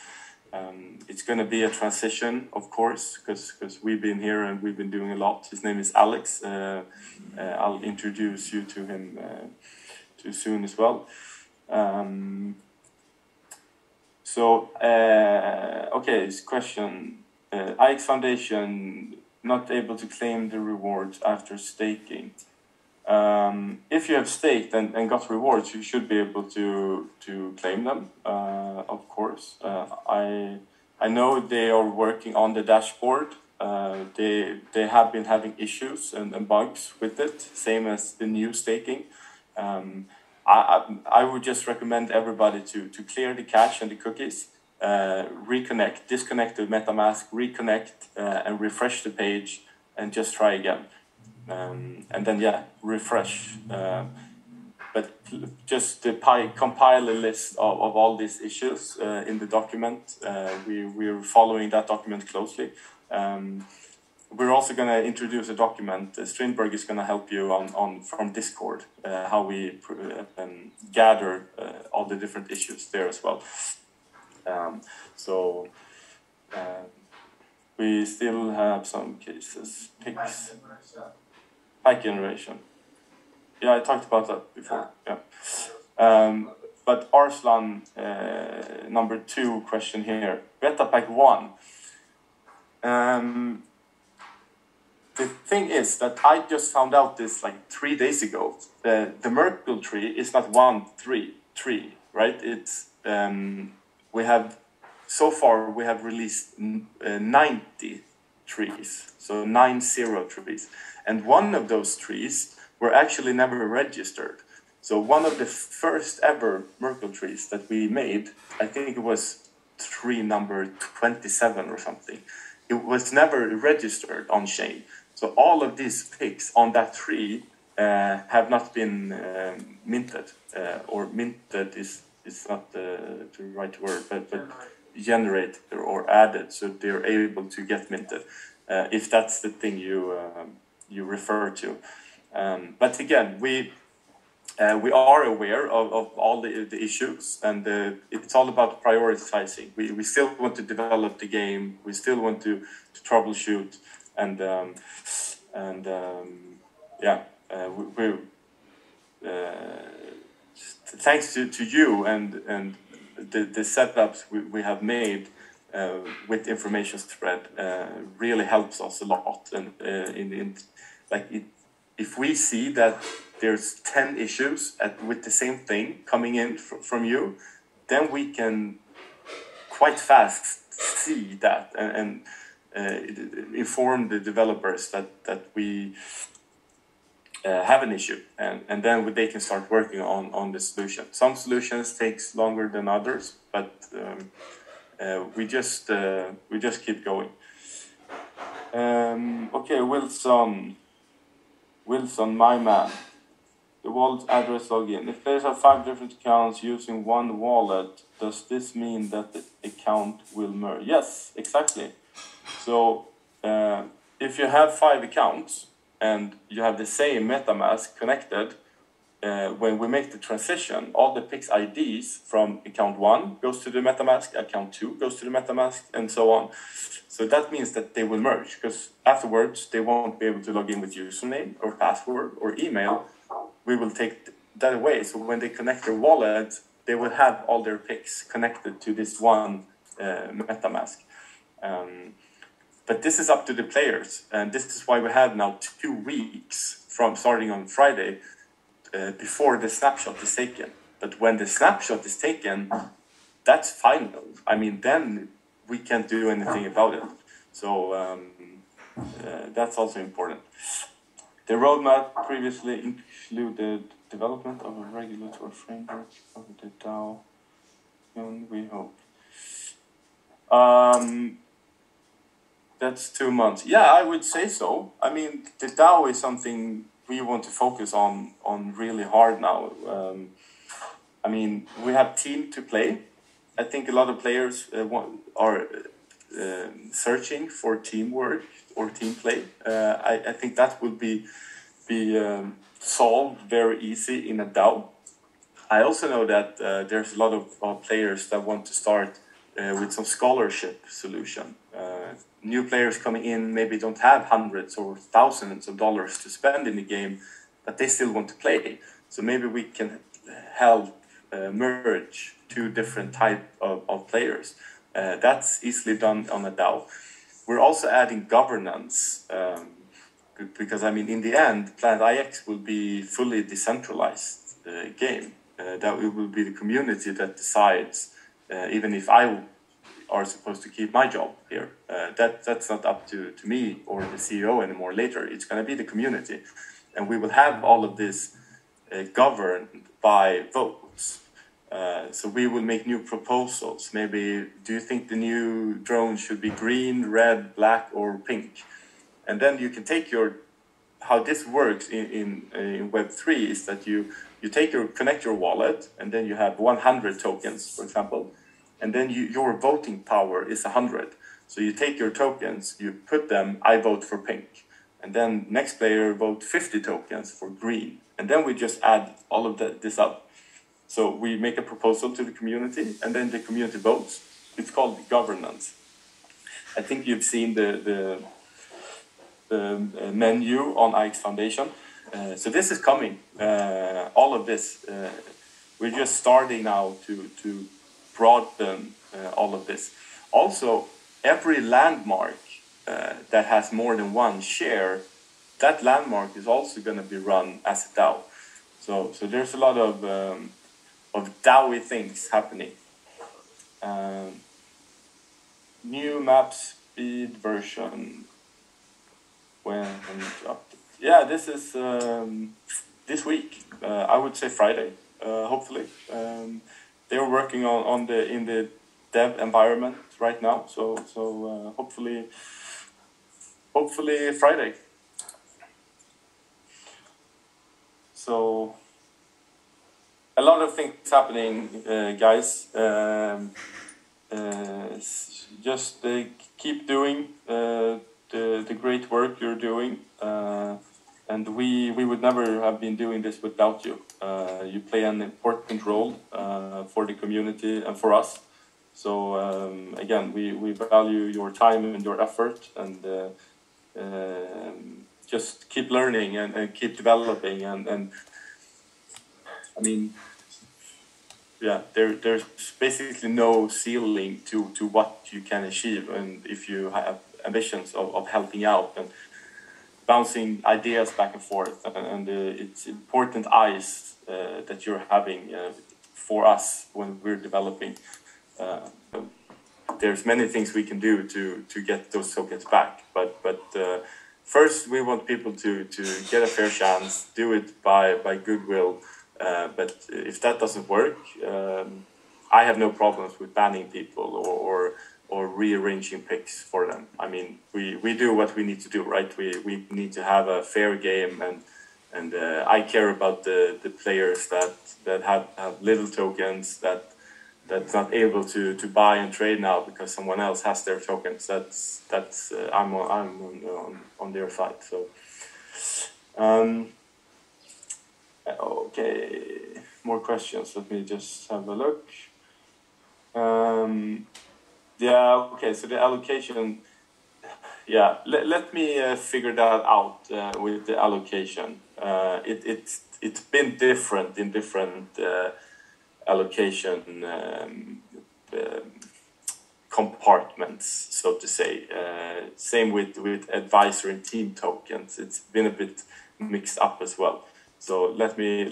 It's going to be a transition, of course, because we've been here and we've been doing a lot. His name is Alex. I'll introduce you to him too soon as well. Okay, this question. Ike Foundation not able to claim the rewards after staking. If you have staked and got rewards, you should be able to claim them, of course. I know they are working on the dashboard. They have been having issues and bugs with it, same as the new staking. I would just recommend everybody to clear the cache and the cookies, reconnect, disconnect the MetaMask, reconnect, and refresh the page, and just try again. And then, yeah, refresh. But just to compile a list of all these issues in the document. We're following that document closely. We're also going to introduce a document. Strindberg is going to help you on from Discord, how we gather all the different issues there as well. We still have some cases. PIX. Pack generation. Yeah, I talked about that before. Yeah. But Arslan, number 2 question here. Beta pack 1. The thing is that I just found out this like 3 days ago. The Merkle tree is not 1 tree, right? It's so far we have released 90 trees, so 90 trees, and one of those trees were actually never registered. So one of the first ever Merkle trees that we made, I think it was tree number 27 or something. It was never registered on chain. So all of these picks on that tree have not been minted, or minted is not the right word, but generated or added, so they're able to get minted, if that's the thing you refer to. But again, we are aware of all the issues, and it's all about prioritizing. We still want to develop the game. We still want to troubleshoot, and thanks to you and the setups we have made with information spread really helps us a lot. And if we see that there's 10 issues with the same thing coming in from you, then we can quite fast see that and inform the developers that we have an issue, and then they can start working on the solution. Some solutions takes longer than others, but we just keep going. Okay, Wilson, my man. The wallet address login. If players have 5 different accounts using one wallet, does this mean that the account will merge? Yes, exactly. So if you have 5 accounts and you have the same MetaMask connected, when we make the transition, all the PIX IDs from account 1 goes to the MetaMask, account 2 goes to the MetaMask, and so on. So that means that they will merge, because afterwards they won't be able to log in with username or password or email. We will take that away. So when they connect their wallet, they will have all their PIX connected to this one MetaMask. But this is up to the players, and this is why we have now 2 weeks from starting on Friday before the snapshot is taken. But when the snapshot is taken, that's final. I mean, then we can't do anything about it. So that's also important. The roadmap previously included development of a regulatory framework of the DAO, and we hope. That's 2 months. Yeah, I would say so. I mean, the DAO is something we want to focus on really hard now. I mean, we have team to play. I think a lot of players are searching for teamwork or team play. I think that will be solved very easy in a DAO. I also know that there's a lot of players that want to start with some scholarship solution. New players coming in maybe don't have hundreds or thousands of dollars to spend in the game, but they still want to play. So maybe we can help merge 2 different type of players. That's easily done on a DAO. We're also adding governance, because I mean, in the end, PlanetIx will be fully decentralized game. That it will be the community that decides, even if I are supposed to keep my job here. That's not up to me or the CEO anymore later. It's going to be the community. And we will have all of this governed by votes. So we will make new proposals. Maybe, do you think the new drone should be green, red, black, or pink? And then you can take how this works in Web3 is that you connect your wallet, and then you have 100 tokens, for example, and then your voting power is 100. So you take your tokens, you put them, I vote for pink, and then next player vote 50 tokens for green, and then we just add all of this up. So we make a proposal to the community, and then the community votes. It's called governance. I think you've seen the menu on Avec Foundation. So this is coming. All of this, we're just starting now to broaden all of this. Also, every landmark that has more than one share, that landmark is also going to be run as a DAO. So there's a lot of DAO-y things happening. New map speed version. When yeah, this is this week. I would say Friday, hopefully. They're working in the dev environment right now, so hopefully Friday. So a lot of things happening, guys. Just keep doing the great work you're doing, and we would never have been doing this without you. You play an important role for the community and for us. So again, we value your time and your effort, and just keep learning and keep developing. And I mean, yeah, there's basically no ceiling to what you can achieve, and if you have ambitions of helping out and bouncing ideas back and forth, and it's important eyes that you're having for us when we're developing. There's many things we can do to get those tokens back, but first we want people to get a fair chance, do it by goodwill. But if that doesn't work, I have no problems with banning people or rearranging picks for them. I mean, we do what we need to do, right? We need to have a fair game, and I care about the players that have little tokens that's not able to buy and trade now because someone else has their tokens. That's I'm on their side. So. Okay, more questions. Let me just have a look. Yeah, okay, so the allocation, yeah, let me figure that out with the allocation. It's been different in different allocation compartments, so to say. Same with advisor and team tokens. It's been a bit mixed up as well. So let me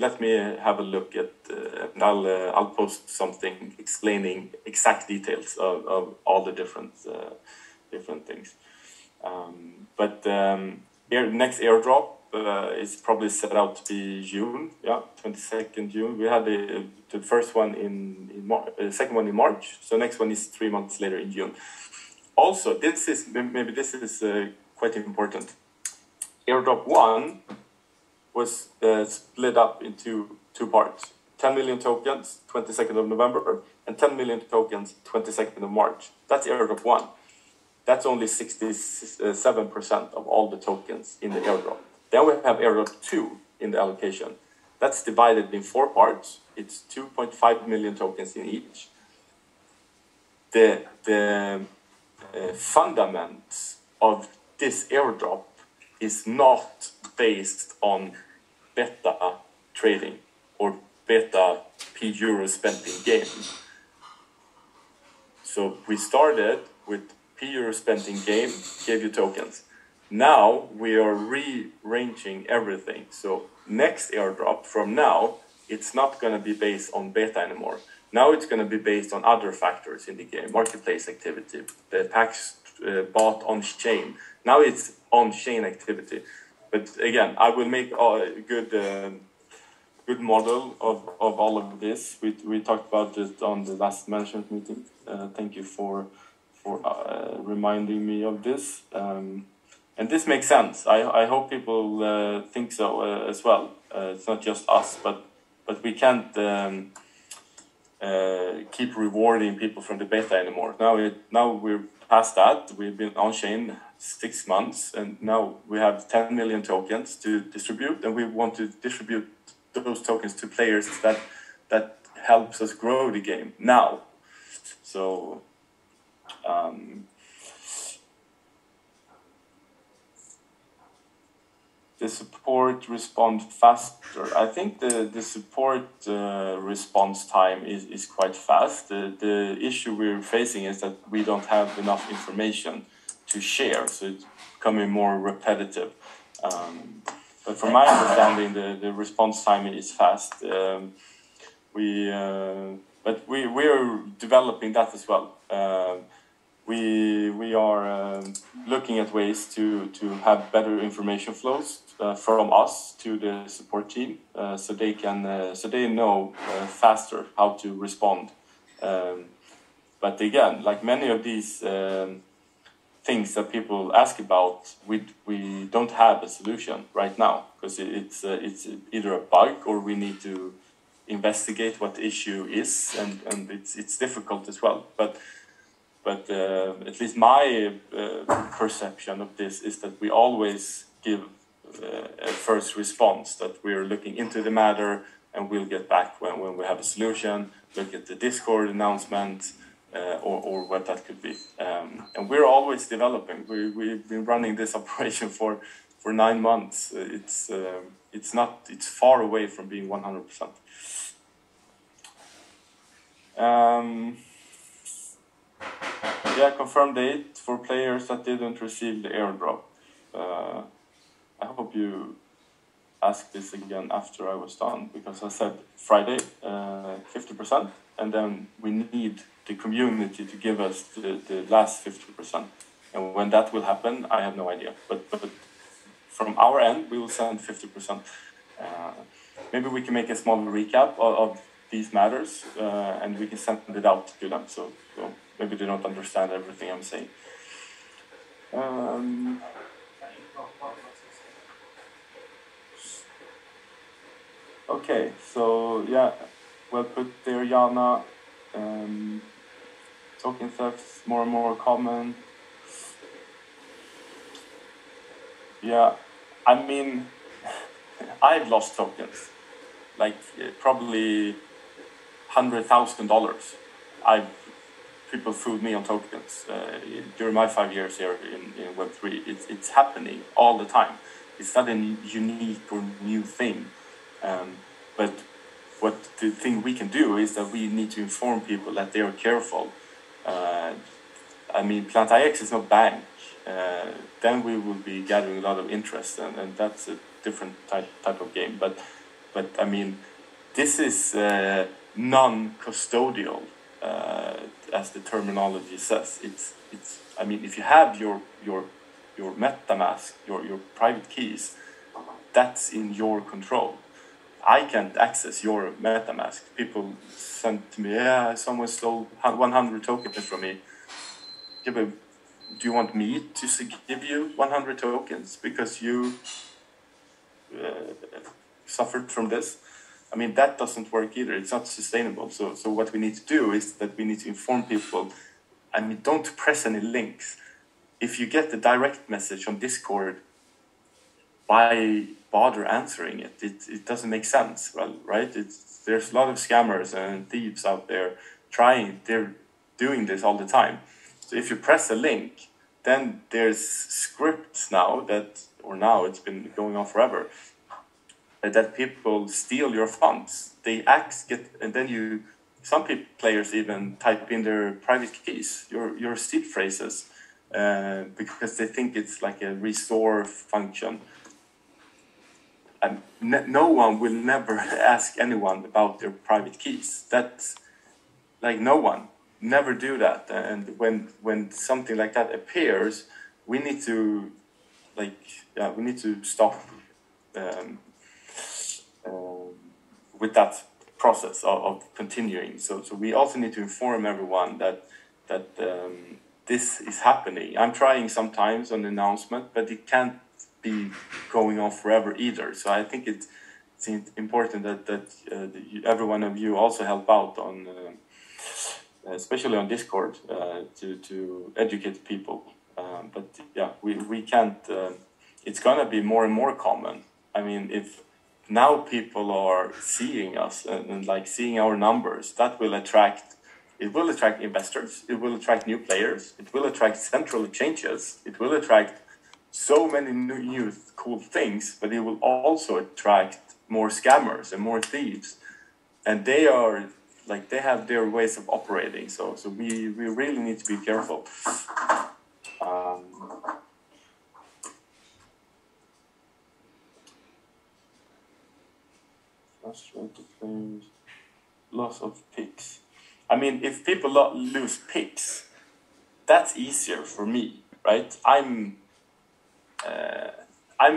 have a look at, and I'll post something explaining exact details of all the different things. But next airdrop is probably set out to be June, 22nd June. We had the first one in March, second one in March. So next one is 3 months later in June. Also, this is quite important. Airdrop 1 was split up into two parts. 10 million tokens, 22nd of November, and 10 million tokens, 22nd of March. That's airdrop 1. That's only 67% of all the tokens in the airdrop. Then we have airdrop 2 in the allocation. That's divided in 4 parts. It's 2.5 million tokens in each. The fundaments of this airdrop is not based on beta trading or beta P euro spent in game. So we started with P euro spent in game, gave you tokens. now we are rearranging everything. So next airdrop from now, it's not going to be based on beta anymore. Now it's going to be based on other factors in the game, marketplace activity, the packs bought on chain. Now it's on chain activity. But again, I will make a good model of all of this. We talked about it on the last management meeting. Thank you for reminding me of this. And this makes sense. I hope people think so as well. It's not just us, but we can't keep rewarding people from the beta anymore. Now we're past that. We've been on chain 6 months, and now we have 10 million tokens to distribute, and we want to distribute those tokens to players that helps us grow the game now. So the support respond faster. I think the support response time is quite fast. The issue we're facing is that we don't have enough information to share, so it's becoming more repetitive. But from my understanding, the response time is fast. But we're developing that as well. We are looking at ways to have better information flows from us to the support team, so they know faster how to respond. But again, like many of these things that people ask about, we don't have a solution right now, because it's either a bug or we need to investigate what the issue is, and it's difficult as well. But at least my perception of this is that we always give a first response, that we're looking into the matter and we'll get back when we have a solution, look at the Discord announcement, or what that could be. And we're always developing. We've been running this operation for 9 months. It's far away from being 100%. Yeah, confirm date for players that didn't receive the airdrop. I hope you ask this again after I was done, because I said Friday, 50%, and then we need the community to give us the last 50%. And when that will happen, I have no idea. But from our end, we will send 50%. Maybe we can make a small recap of these matters, and we can send it out to them. So maybe they don't understand everything I'm saying. Okay, so yeah, well put there, Jana. Token thefts, more and more common. Yeah, I mean, I've lost tokens, like probably $100,000. People fooled me on tokens during my 5 years here in Web3. It's happening all the time. It's not a unique or new thing. But what the thing we can do is that we need to inform people that they are careful. I mean, PlanetIx is no bank. Then we will be gathering a lot of interest, and that's a different type of game. But I mean, this is non-custodial, as the terminology says. It's. I mean, if you have your MetaMask, your private keys, that's in your control. I can't access your MetaMask. People sent to me, yeah, someone stole 100 tokens from me. Yeah, but do you want me to give you 100 tokens because you suffered from this? I mean, that doesn't work either. It's not sustainable. So what we need to do is that we need to inform people. I mean, don't press any links. If you get the direct message on Discord, why bother answering it? It doesn't make sense, well, right? There's a lot of scammers and thieves out there they're doing this all the time. So if you press a link, then there's scripts now it's been going on forever, that people steal your funds. And then some players even type in their private keys, your seed phrases, because they think it's like a restore function. And no one will never ask anyone about their private keys. That's like no one never do that. And when something like that appears, we need to stop with that process of continuing. So we also need to inform everyone that this is happening. I'm trying sometimes on the announcement, but it can't be going on forever either. So I think it's important that every one of you also help out on, especially on Discord, to educate people. But yeah, we can't. It's gonna be more and more common. I mean, if now people are seeing us and like seeing our numbers, that will attract. It will attract investors. It will attract new players. It will attract central exchanges. It will attract so many new cool things, but it will also attract more scammers and more thieves, and they have their ways of operating. So we really need to be careful. Frustrated players, loss of picks. I mean, if people lose picks, that's easier for me, right? I'm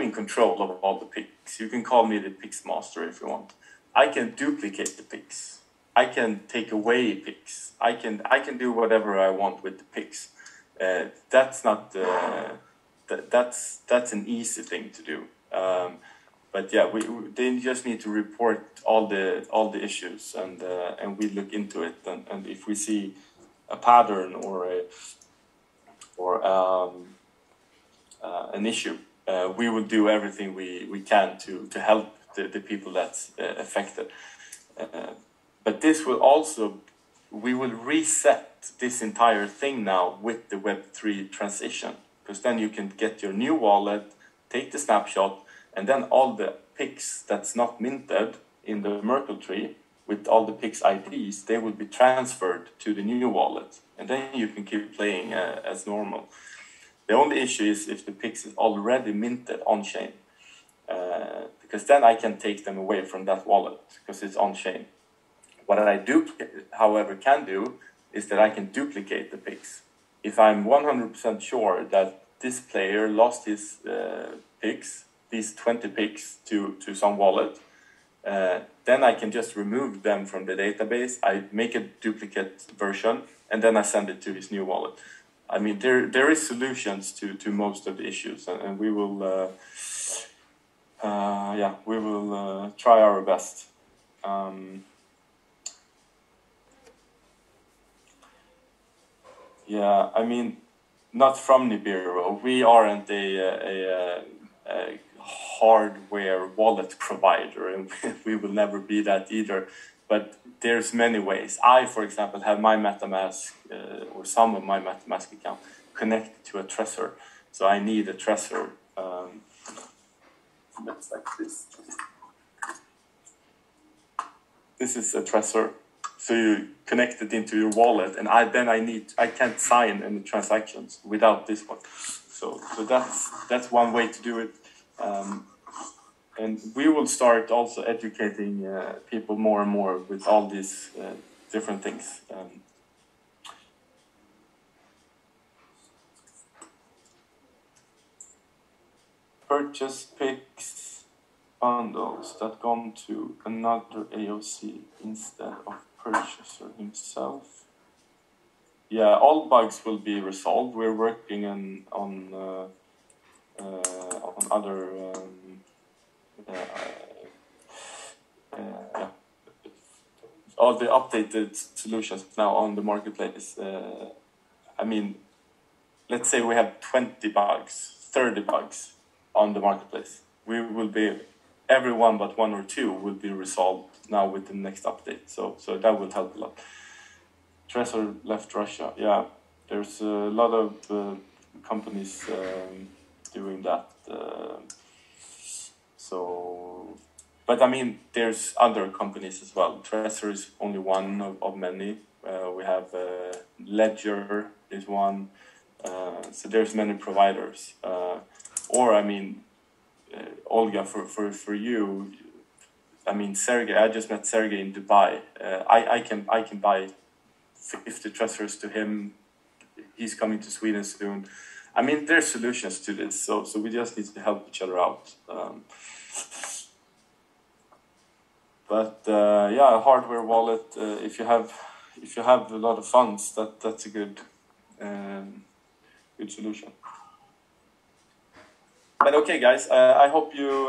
in control of all the picks. You can call me the picks master if you want. I can duplicate the picks. I can take away picks. I can do whatever I want with the picks. That's not that's an easy thing to do. But yeah, they just need to report all the issues, and we look into it. And if we see a pattern or an issue, we will do everything we can to help the people that's affected. But this will also, we will reset this entire thing now with the Web3 transition, because then you can get your new wallet, take the snapshot, and then all the picks that's not minted in the Merkle tree with all the picks IDs, they will be transferred to the new wallet, and then you can keep playing as normal. The only issue is if the picks is already minted on-chain, because then I can take them away from that wallet because it's on-chain. What I do, however, can do is that I can duplicate the picks. If I'm 100% sure that this player lost his picks, these 20 picks to some wallet, then I can just remove them from the database. I make a duplicate version, and then I send it to his new wallet. I mean, there is solutions to most of the issues, and we will, try our best. Yeah, I mean, not from Nibiru. We aren't a hardware wallet provider, and we will never be that either. But there's many ways. I, for example, have my MetaMask or some of my MetaMask account connected to a Trezor. So I need a Trezor. That's like this. This is a Trezor. So you connect it into your wallet, and I can't sign any transactions without this one. So that's one way to do it. And we will start also educating people more and more with all these different things. Purchase picks bundles that gone to another AOC instead of purchaser himself. Yeah, all bugs will be resolved. We're working on other all the updated solutions now on the marketplace. I mean, let's say we have 20 bugs, 30 bugs on the marketplace. We will be, every one but one or two will be resolved now with the next update. So that will help a lot. Trezor left Russia. Yeah, there's a lot of companies doing that. But I mean, there's other companies as well. Trezor is only one of many. We have Ledger is one. So there's many providers. Or I mean, Olga, for you, I mean, Sergey. I just met Sergey in Dubai. I can buy 50 treasures to him. He's coming to Sweden soon. I mean, there's solutions to this, so we just need to help each other out. But yeah, a hardware wallet. If you have a lot of funds, that's a good solution. But okay, guys, I hope you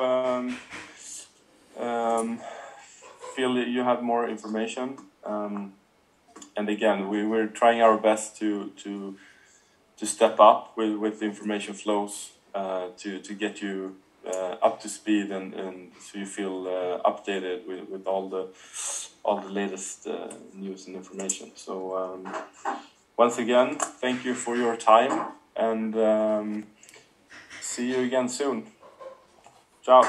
feel that you have more information. And again, we're trying our best to step up with the information flows to get you up to speed and so you feel updated with all the latest news and information. So once again, thank you for your time, and see you again soon. Ciao.